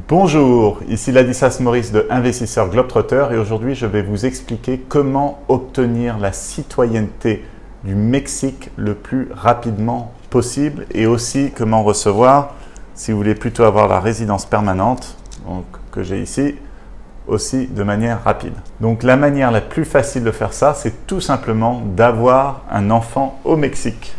Bonjour, ici Ladislas Maurice de Investisseur Globetrotter et aujourd'hui je vais vous expliquer comment obtenir la citoyenneté du Mexique le plus rapidement possible et aussi comment recevoir, si vous voulez plutôt avoir la résidence permanente donc, que j'ai ici, aussi de manière rapide. Donc la manière la plus facile de faire ça, c'est tout simplement d'avoir un enfant au Mexique.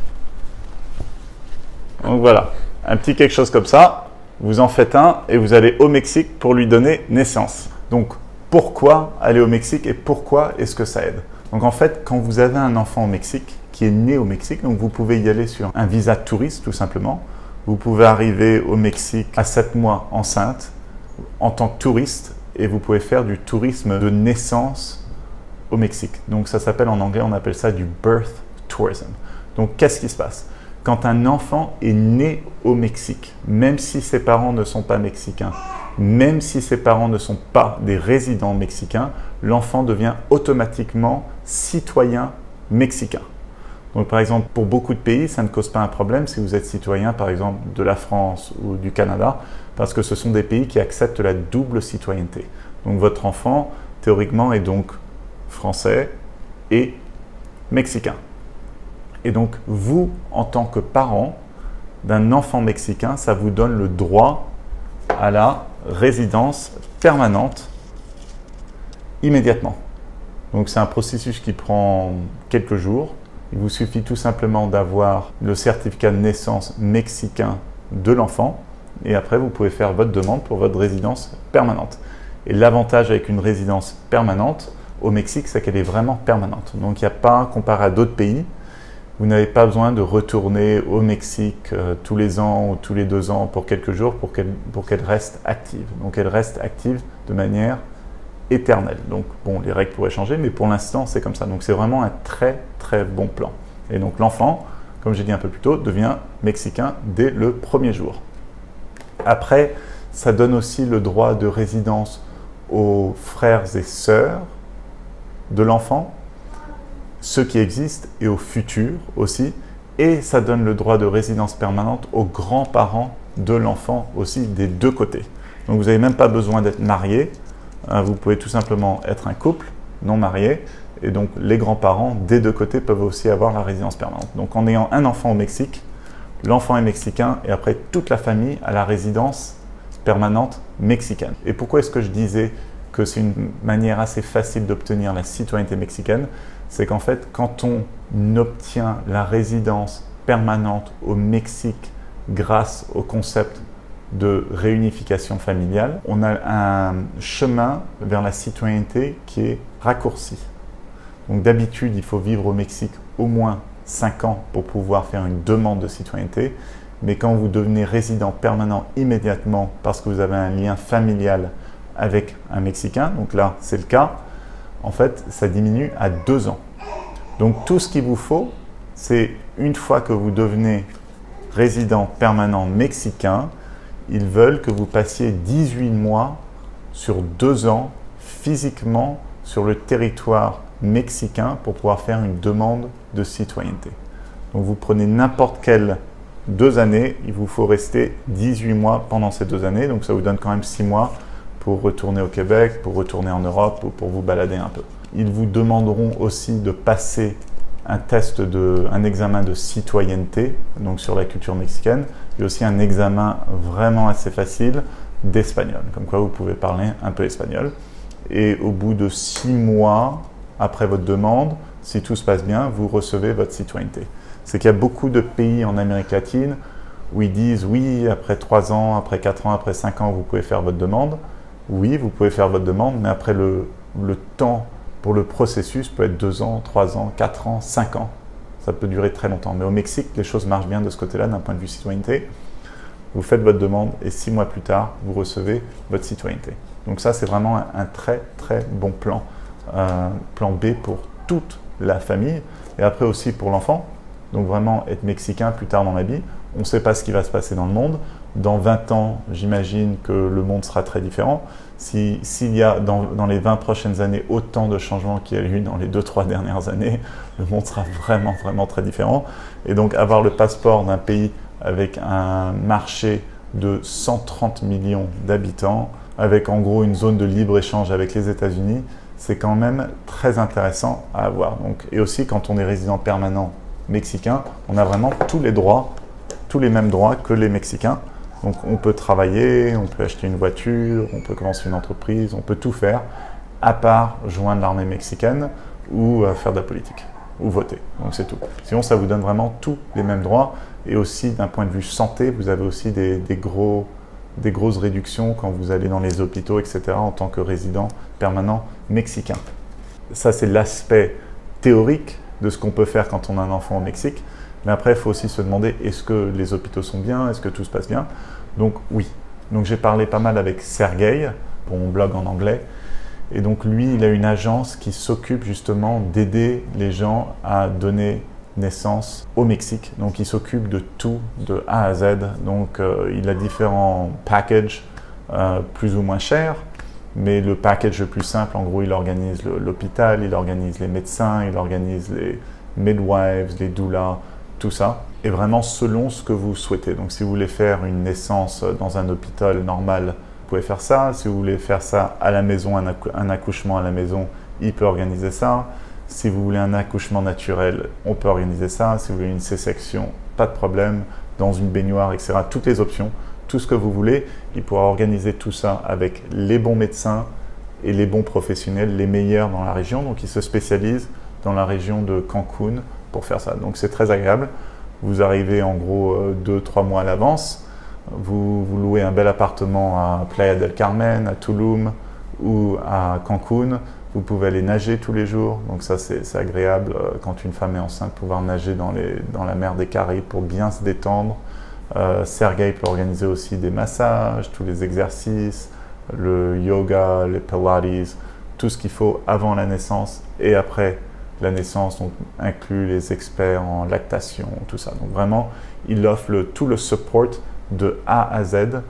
Donc voilà, un petit quelque chose comme ça. Vous en faites un et vous allez au Mexique pour lui donner naissance. Donc, pourquoi aller au Mexique et pourquoi est-ce que ça aide? Donc, en fait, quand vous avez un enfant au Mexique, qui est né au Mexique, donc vous pouvez y aller sur un visa de touriste, tout simplement. Vous pouvez arriver au Mexique à 7 mois enceinte, en tant que touriste, et vous pouvez faire du tourisme de naissance au Mexique. Donc, ça s'appelle en anglais, on appelle ça du birth tourism. Donc, qu'est-ce qui se passe? Quand un enfant est né au Mexique, même si ses parents ne sont pas mexicains, même si ses parents ne sont pas des résidents mexicains, l'enfant devient automatiquement citoyen mexicain. Donc par exemple, pour beaucoup de pays, ça ne cause pas un problème si vous êtes citoyen, par exemple, de la France ou du Canada, parce que ce sont des pays qui acceptent la double citoyenneté. Donc votre enfant, théoriquement, est donc français et mexicain. Et donc, vous, en tant que parent d'un enfant mexicain, ça vous donne le droit à la résidence permanente immédiatement. Donc, c'est un processus qui prend quelques jours. Il vous suffit tout simplement d'avoir le certificat de naissance mexicain de l'enfant. Et après, vous pouvez faire votre demande pour votre résidence permanente. Et l'avantage avec une résidence permanente au Mexique, c'est qu'elle est vraiment permanente. Donc, il n'y a pas, comparé à d'autres pays, vous n'avez pas besoin de retourner au Mexique tous les ans ou tous les 2 ans pour quelques jours pour qu'elle reste active. Donc elle reste active de manière éternelle. Donc bon, les règles pourraient changer, mais pour l'instant c'est comme ça. Donc c'est vraiment un très très bon plan. Et donc l'enfant, comme j'ai dit un peu plus tôt, devient mexicain dès le premier jour. Après, ça donne aussi le droit de résidence aux frères et sœurs de l'enfant, ceux qui existent et au futur aussi, et ça donne le droit de résidence permanente aux grands-parents de l'enfant aussi des deux côtés. Donc vous n'avez même pas besoin d'être marié, vous pouvez tout simplement être un couple non marié, et donc les grands-parents des deux côtés peuvent aussi avoir la résidence permanente. Donc en ayant un enfant au Mexique, l'enfant est mexicain et après toute la famille a la résidence permanente mexicaine. Et pourquoi est-ce que je disais que c'est une manière assez facile d'obtenir la citoyenneté mexicaine? C'est qu'en fait, quand on obtient la résidence permanente au Mexique grâce au concept de réunification familiale, on a un chemin vers la citoyenneté qui est raccourci. Donc d'habitude, il faut vivre au Mexique au moins 5 ans pour pouvoir faire une demande de citoyenneté. Mais quand vous devenez résident permanent immédiatement parce que vous avez un lien familial avec un Mexicain, donc là, c'est le cas, en fait, ça diminue à 2 ans. Donc, tout ce qu'il vous faut, c'est une fois que vous devenez résident permanent mexicain, ils veulent que vous passiez 18 mois sur 2 ans physiquement sur le territoire mexicain pour pouvoir faire une demande de citoyenneté. Donc, vous prenez n'importe quelle 2 années, il vous faut rester 18 mois pendant ces 2 années. Donc, ça vous donne quand même 6 mois pour retourner au Québec, pour retourner en Europe ou pour vous balader un peu. Ils vous demanderont aussi de passer un examen de citoyenneté, donc sur la culture mexicaine, et aussi un examen vraiment assez facile d'espagnol, comme quoi vous pouvez parler un peu espagnol. Et au bout de 6 mois après votre demande, si tout se passe bien, vous recevez votre citoyenneté. C'est qu'il y a beaucoup de pays en Amérique latine où ils disent oui, après 3 ans, après 4 ans, après 5 ans, vous pouvez faire votre demande. Oui, vous pouvez faire votre demande, mais après le temps pour le processus peut être 2 ans, 3 ans, 4 ans, 5 ans. Ça peut durer très longtemps. Mais au Mexique, les choses marchent bien de ce côté-là, d'un point de vue citoyenneté. Vous faites votre demande et 6 mois plus tard, vous recevez votre citoyenneté. Donc ça, c'est vraiment un très très bon plan. Plan B pour toute la famille et après aussi pour l'enfant. Donc vraiment être mexicain plus tard dans la vie. On ne sait pas ce qui va se passer dans le monde. Dans 20 ans, j'imagine que le monde sera très différent. S'il y a dans les 20 prochaines années autant de changements qu'il y a eu dans les 2-3 dernières années, le monde sera vraiment très différent. Et donc avoir le passeport d'un pays avec un marché de 130 millions d'habitants, avec en gros une zone de libre-échange avec les États-Unis, c'est quand même très intéressant à avoir. Donc, et aussi, quand on est résident permanent mexicain, on a vraiment tous les droits, tous les mêmes droits que les Mexicains. Donc, on peut travailler, on peut acheter une voiture, on peut commencer une entreprise, on peut tout faire, à part joindre l'armée mexicaine ou faire de la politique, ou voter. Donc, c'est tout. Sinon, ça vous donne vraiment tous les mêmes droits. Et aussi, d'un point de vue santé, vous avez aussi des grosses réductions quand vous allez dans les hôpitaux, etc., en tant que résident permanent mexicain. Ça, c'est l'aspect théorique de ce qu'on peut faire quand on a un enfant au Mexique. Mais après, il faut aussi se demander, est-ce que les hôpitaux sont bien? Est-ce que tout se passe bien? Donc, oui. Donc, j'ai parlé pas mal avec Sergei, pour mon blog en anglais. Et donc, lui, il a une agence qui s'occupe justement d'aider les gens à donner naissance au Mexique. Donc, il s'occupe de tout, de A à Z. Donc, il a différents packages plus ou moins chers. Mais le package le plus simple, en gros, il organise l'hôpital, il organise les médecins, il organise les midwives, les doulas, tout ça. Et vraiment selon ce que vous souhaitez. Donc, si vous voulez faire une naissance dans un hôpital normal, vous pouvez faire ça. Si vous voulez faire ça à la maison, un accouchement à la maison, il peut organiser ça. Si vous voulez un accouchement naturel, on peut organiser ça. Si vous voulez une C-section, pas de problème. Dans une baignoire, etc. Toutes les options, tout ce que vous voulez. Il pourra organiser tout ça avec les bons médecins et les bons professionnels, les meilleurs dans la région. Donc, il se spécialise dans la région de Cancun pour faire ça. Donc, c'est très agréable. Vous arrivez en gros 2-3 mois à l'avance. Vous louez un bel appartement à Playa del Carmen, à Tulum ou à Cancun. Vous pouvez aller nager tous les jours. Donc ça, c'est agréable quand une femme est enceinte, pouvoir nager dans la mer des Caraïbes pour bien se détendre. Sergei peut organiser aussi des massages, tous les exercices, le yoga, les pilates, tout ce qu'il faut avant la naissance et après la naissance, donc inclut les experts en lactation, tout ça. Donc vraiment, il offre tout le support de A à Z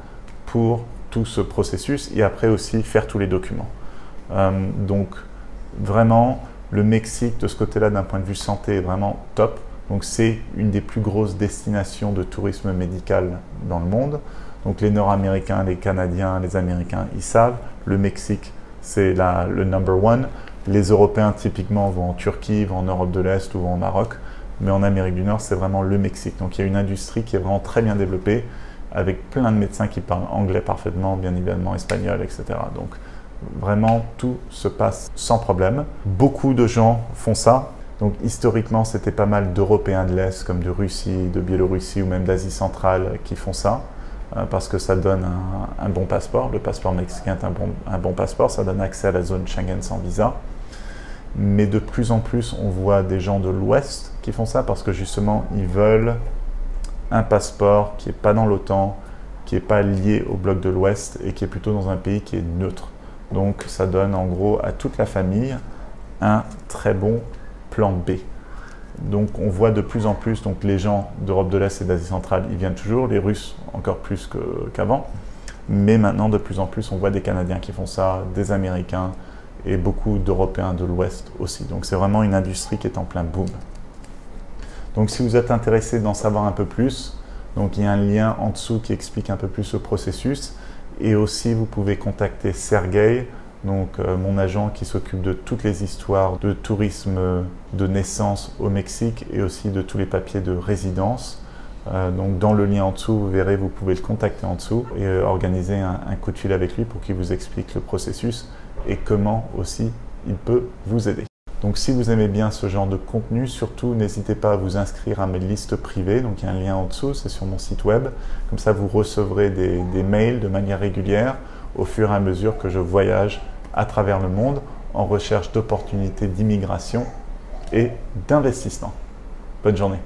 pour tout ce processus et après aussi faire tous les documents. Donc vraiment, le Mexique de ce côté-là, d'un point de vue santé, est vraiment top. Donc c'est une des plus grosses destinations de tourisme médical dans le monde. Donc les Nord-Américains, les Canadiens, les Américains, ils savent. Le Mexique, c'est le number one. Les Européens, typiquement, vont en Turquie, vont en Europe de l'Est ou vont au Maroc. Mais en Amérique du Nord, c'est vraiment le Mexique. Donc il y a une industrie qui est vraiment très bien développée, avec plein de médecins qui parlent anglais parfaitement, bien évidemment espagnol, etc. Donc vraiment, tout se passe sans problème. Beaucoup de gens font ça. Donc historiquement, c'était pas mal d'Européens de l'Est, comme de Russie, de Biélorussie ou même d'Asie centrale qui font ça, parce que ça donne un bon passeport. Le passeport mexicain est un bon passeport, ça donne accès à la zone Schengen sans visa. Mais de plus en plus, on voit des gens de l'Ouest qui font ça parce que justement, ils veulent un passeport qui n'est pas dans l'OTAN, qui n'est pas lié au bloc de l'Ouest et qui est plutôt dans un pays qui est neutre. Donc ça donne en gros à toute la famille un très bon plan B. Donc on voit de plus en plus donc les gens d'Europe de l'Est et d'Asie centrale, ils viennent toujours, les Russes encore plus qu'avant. Mais maintenant, de plus en plus, on voit des Canadiens qui font ça, des Américains et beaucoup d'Européens de l'Ouest aussi. Donc c'est vraiment une industrie qui est en plein boom. Donc si vous êtes intéressé d'en savoir un peu plus, donc il y a un lien en dessous qui explique un peu plus ce processus. Et aussi, vous pouvez contacter Sergei, donc mon agent qui s'occupe de toutes les histoires de tourisme de naissance au Mexique et aussi de tous les papiers de résidence. Donc dans le lien en dessous, vous verrez, vous pouvez le contacter en dessous et organiser un coup de fil avec lui pour qu'il vous explique le processus et comment aussi il peut vous aider. Donc si vous aimez bien ce genre de contenu, surtout n'hésitez pas à vous inscrire à mes listes privées. Donc il y a un lien en dessous, c'est sur mon site web. Comme ça, vous recevrez des mails de manière régulière au fur et à mesure que je voyage à travers le monde en recherche d'opportunités d'immigration et d'investissement. Bonne journée.